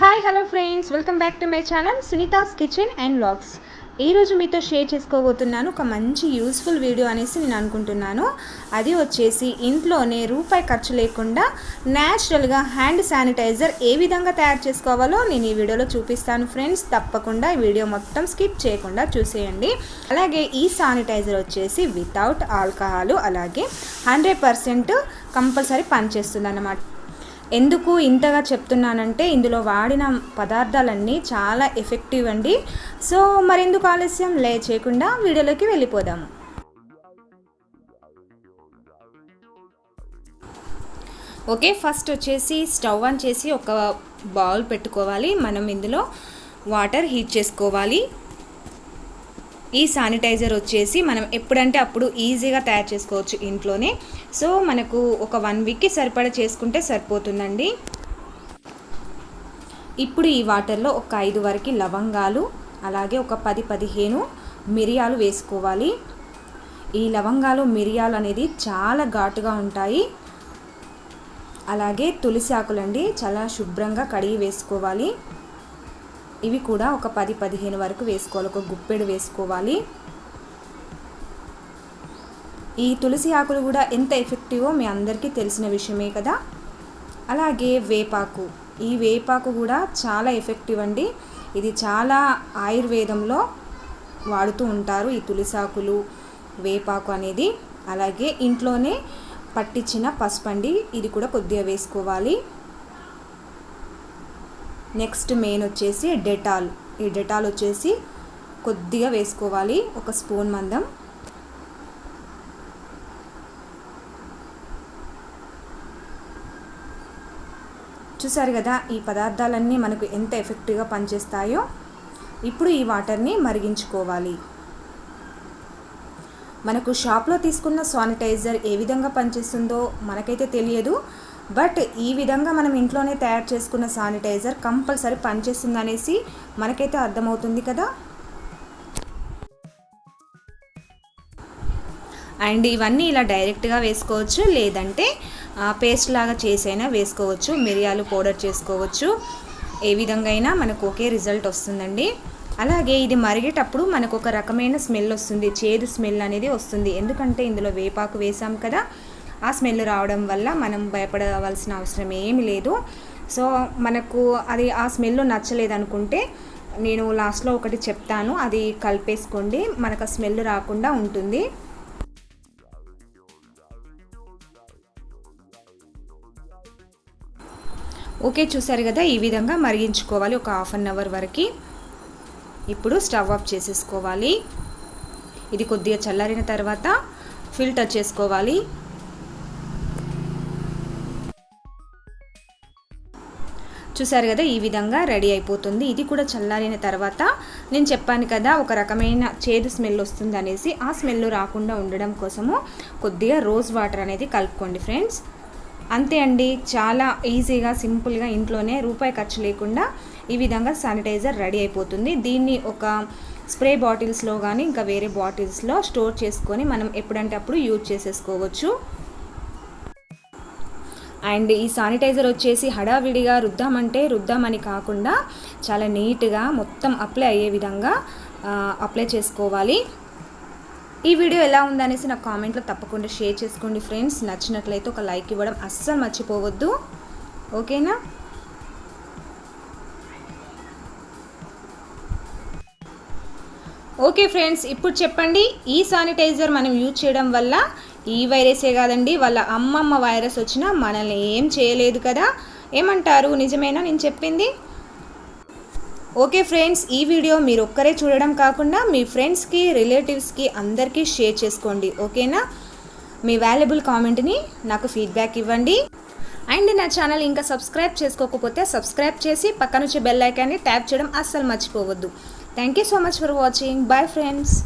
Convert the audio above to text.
Hi hello friends, welcome back to my channel Sunita's kitchen and vlogs. ఈరోజు మీతో share చేసుకోబోతున్నాను ఒక మంచి యూస్ఫుల్ వీడియో అనేసి నేను అనుకుంటున్నాను. అది వచ్చేసి ఇంట్లోనే రూపాయి ఖర్చు లేకుండా న్యాచురల్గా హ్యాండ్ శానిటైజర్ ఏ విధంగా తయారు చేసుకోవాలో నేను ఈ వీడియోలో చూపిస్తాను ఫ్రెండ్స్. తప్పకుండా ఈ వీడియో మొత్తం స్కిప్ చేయకుండా చూసేయండి. అలాగే ఈ శానిటైజర్ వచ్చేసి వితౌట్ ఆల్కహాల్, అలాగే 100% కంపల్సరీ పనిచేస్తుంది అన్నమాట. ఎందుకు ఇంతగా చెప్తున్నానంటే ఇందులో వాడిన పదార్థాలన్నీ చాలా ఎఫెక్టివ్ అండి. సో మరెందుకు ఆలస్యం చేయకుండా వీడియోలోకి వెళ్ళిపోదాము. ఓకే, ఫస్ట్ వచ్చేసి స్టవ్ ఆన్ చేసి ఒక బౌల్ పెట్టుకోవాలి. మనం ఇందులో వాటర్ హీట్ చేసుకోవాలి. ఈ శానిటైజర్ వచ్చేసి మనం ఎప్పుడంటే అప్పుడు ఈజీగా తయారు చేసుకోవచ్చు ఇంట్లోనే. సో మనకు ఒక 1 వీక్కి సరిపడా చేసుకుంటే సరిపోతుందండి. ఇప్పుడు ఈ వాటర్లో ఒక 5 వరకు లవంగాలు, అలాగే ఒక 10-15 మిరియాలు వేసుకోవాలి. ఈ లవంగాలు మిరియాలు అనేది చాలా ఘాటుగా ఉంటాయి. అలాగే తులసి ఆకులండి, చాలా శుభ్రంగా కడిగి వేసుకోవాలి. ఇవి కూడా ఒక 10-15 వరకు వేసుకోవాలి. ఒక గుప్పెడు వేసుకోవాలి. ఈ తులసి ఆకులు కూడా ఎంత ఎఫెక్టివో మీ అందరికీ తెలిసిన విషయమే కదా. అలాగే వేపాకు, ఈ వేపాకు కూడా చాలా ఎఫెక్టివ్ అండి. ఇది చాలా ఆయుర్వేదంలో వాడుతూ ఉంటారు ఈ తులసి ఆకులు, వేపాకు అనేది. అలాగే ఇంట్లోనే పట్టించిన పసుపండి, ఇది కూడా కొద్దిగా వేసుకోవాలి. నెక్స్ట్ మెయిన్ వచ్చేసి డెటాల్. ఈ డెటాల్ వచ్చేసి కొద్దిగా వేసుకోవాలి, ఒక స్పూన్ మందం. చూసారు కదా ఈ పదార్థాలన్నీ మనకు ఎంత ఎఫెక్టివ్గా పనిచేస్తాయో. ఇప్పుడు ఈ వాటర్ని మరిగించుకోవాలి. మనకు షాప్లో తీసుకున్న శానిటైజర్ ఏ విధంగా పనిచేస్తుందో మనకైతే తెలియదు. బట్ ఈ విధంగా మనం ఇంట్లోనే తయారు చేసుకున్న శానిటైజర్ కంపల్సరీ పనిచేస్తుంది అనేసి మనకైతే అర్థమవుతుంది కదా. అండ్ ఇవన్నీ ఇలా డైరెక్ట్గా వేసుకోవచ్చు, లేదంటే పేస్ట్ లాగా చేసైనా వేసుకోవచ్చు. మిరియాలు పౌడర్ చేసుకోవచ్చు. ఏ విధంగా అయినా మనకు ఒకే రిజల్ట్ వస్తుందండి. అలాగే ఇది మరిగేటప్పుడు మనకు ఒక రకమైన స్మెల్ వస్తుంది, చేదు స్మెల్ అనేది వస్తుంది. ఎందుకంటే ఇందులో వేపాకు వేసాం కదా, ఆ స్మెల్ రావడం వల్ల మనం భయపడవలసిన అవసరం ఏమీ లేదు. సో మనకు అది ఆ స్మెల్ నచ్చలేదనుకుంటే నేను లాస్ట్లో ఒకటి చెప్తాను, అది కలిపేసుకోండి, మనకు ఆ స్మెల్ రాకుండా ఉంటుంది. ఓకే, చూసారు కదా ఈ విధంగా మరిగించుకోవాలి ఒక 1/2 అవర్ వరకు. ఇప్పుడు స్టవ్ ఆఫ్ చేసేసుకోవాలి. ఇది కొద్దిగా చల్లారిన తర్వాత ఫిల్టర్ చేసుకోవాలి. చూసారు కదా ఈ విధంగా రెడీ అయిపోతుంది. ఇది కూడా చల్లారిన తర్వాత నేను చెప్పాను కదా ఒక రకమైన చేదు స్మెల్ వస్తుంది అనేసి, ఆ స్మెల్ రాకుండా ఉండడం కోసము కొద్దిగా రోజ్ వాటర్ అనేది కలుపుకోండి ఫ్రెండ్స్. అంతే అండి, చాలా ఈజీగా సింపుల్గా ఇంట్లోనే రూపాయి ఖర్చు లేకుండా ఈ విధంగా శానిటైజర్ రెడీ అయిపోతుంది. దీన్ని ఒక స్ప్రే బాటిల్స్లో కానీ ఇంకా వేరే బాటిల్స్లో స్టోర్ చేసుకొని మనం ఎప్పుడంటే అప్పుడు యూజ్ చేసేసుకోవచ్చు. అండ్ ఈ శానిటైజర్ వచ్చేసి హడావిడిగా రుద్దామంటే రుద్దామని కాకుండా చాలా నీట్గా మొత్తం అప్లై అయ్యే విధంగా అప్లై చేసుకోవాలి. ఈ వీడియో ఎలా ఉందనేసి నాకు కామెంట్లో తప్పకుండా షేర్ చేసుకోండి ఫ్రెండ్స్. నచ్చినట్లయితే ఒక లైక్ ఇవ్వడం అస్సలు మర్చిపోవద్దు, ఓకేనా. ఓకే ఫ్రెండ్స్, ఇప్పుడు చెప్పండి, ఈ శానిటైజర్ మనం యూజ్ చేయడం వల్ల ఈ వైరసే కాదండి, వాళ్ళ అమ్మమ్మ వైరస్ వచ్చినా మనల్ని ఏం చేయలేదు కదా. ఏమంటారు, నిజమేనా నేను చెప్పింది? ఓకే ఫ్రెండ్స్, ఈ వీడియో మీరు ఒక్కరే చూడడం కాకుండా మీ ఫ్రెండ్స్కి, రిలేటివ్స్కి అందరికీ షేర్ చేసుకోండి, ఓకేనా. మీ వాల్యుబుల్ కామెంట్ని నాకు ఫీడ్బ్యాక్ ఇవ్వండి. అండ్ నా ఛానల్ ఇంకా సబ్స్క్రైబ్ చేసుకోకపోతే సబ్స్క్రైబ్ చేసి పక్కన వచ్చే బెల్ ఐకాన్ని ట్యాప్ చేయడం అస్సలు మర్చిపోవద్దు. Thank you so much for watching. Bye friends.